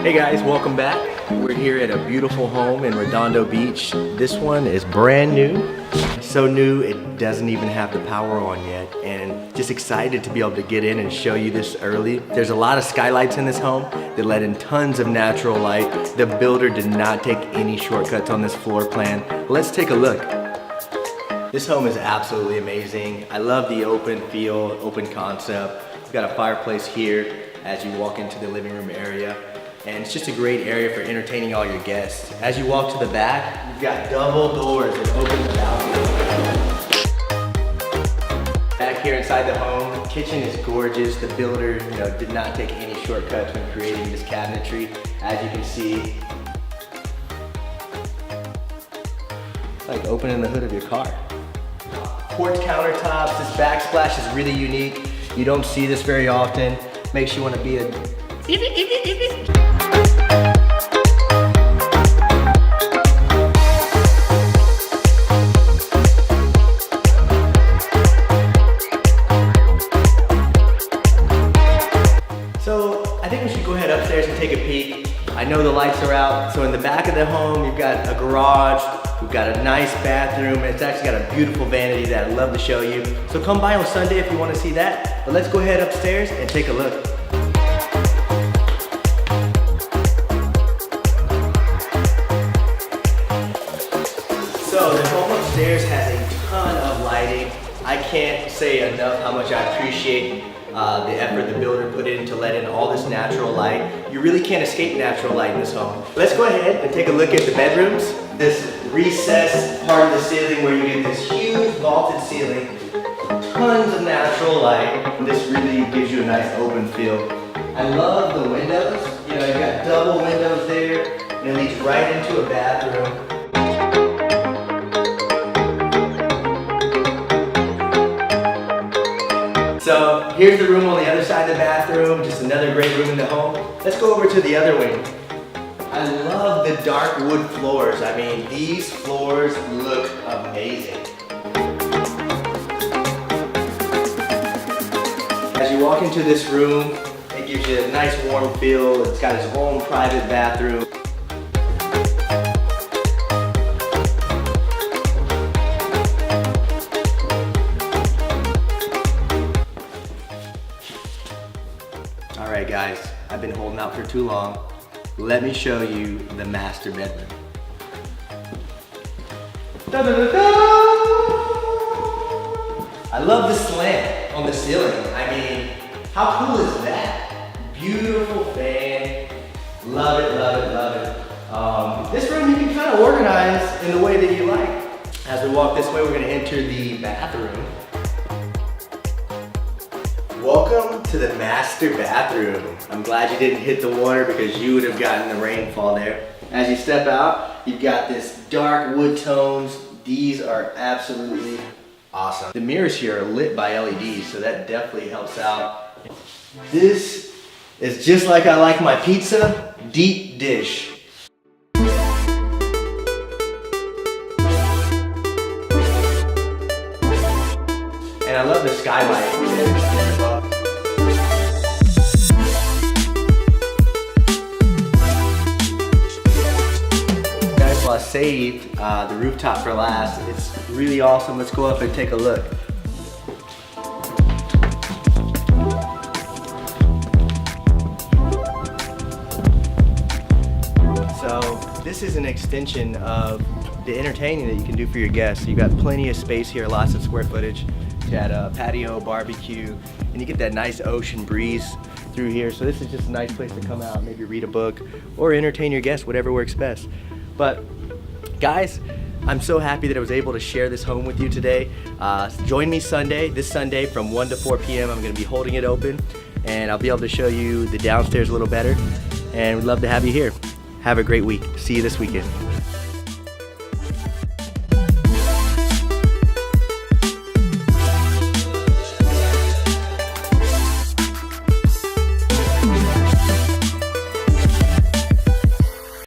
Hey guys, welcome back. We're here at a beautiful home in Redondo Beach. This one is brand new. So new it doesn't even have the power on yet, and just excited to be able to get in and show you this early. There's a lot of skylights in this home that let in tons of natural light. The builder did not take any shortcuts on this floor plan. Let's take a look. This home is absolutely amazing. I love the open feel, open concept. We've got a fireplace here as you walk into the living room area. And it's just a great area for entertaining all your guests. As you walk to the back, you've got double doors that open the balcony. Back here inside the home, the kitchen is gorgeous. The builder, did not take any shortcuts when creating this cabinetry. As you can see, it's like opening the hood of your car. Quartz countertops, this backsplash is really unique. You don't see this very often. Makes you want to be a So I think we should go ahead upstairs and take a peek. I know the lights are out, so in the back of the home you've got a garage, we've got a nice bathroom, and it's actually got a beautiful vanity that I'd love to show you. So come by on Sunday if you want to see that, but let's go ahead upstairs and take a look. So the home upstairs has a ton of lighting. I can't say enough how much I appreciate the effort the builder put in to let in all this natural light. You really can't escape natural light in this home. Let's go ahead and take a look at the bedrooms. This recessed part of the ceiling where you get this huge vaulted ceiling, tons of natural light. This really gives you a nice open feel. I love the windows. You've got double windows there, and it leads right into a bathroom. So here's the room on the other side of the bathroom, just another great room in the home. Let's go over to the other wing. I love the dark wood floors. I mean, these floors look amazing. As you walk into this room, it gives you a nice warm feel. It's got its own private bathroom. Alright guys, I've been holding out for too long. Let me show you the master bedroom. Da, da, da, da! I love the slant on the ceiling. I mean, how cool is that? Beautiful fan. Love it, love it, love it. This room you can kind of organize in the way that you like. As we walk this way, we're going to enter the bathroom. Welcome to the master bathroom. I'm glad you didn't hit the water because you would have gotten the rainfall there. As you step out, you've got this dark wood tones. These are absolutely awesome. The mirrors here are lit by LEDs, so that definitely helps out. This is just like I like my pizza, deep dish. And I love the skylight. Guys, well, I saved the rooftop for last. It's really awesome. Let's go up and take a look. So this is an extension of the entertaining that you can do for your guests. You've got plenty of space here, lots of square footage. You had a patio, barbecue, and you get that nice ocean breeze through here. So this is just a nice place to come out, maybe read a book or entertain your guests, whatever works best. But guys, I'm so happy that I was able to share this home with you today. Join me this Sunday from 1 to 4 p.m. I'm gonna be holding it open and I'll be able to show you the downstairs a little better, and we'd love to have you here. Have a great week. See you this weekend.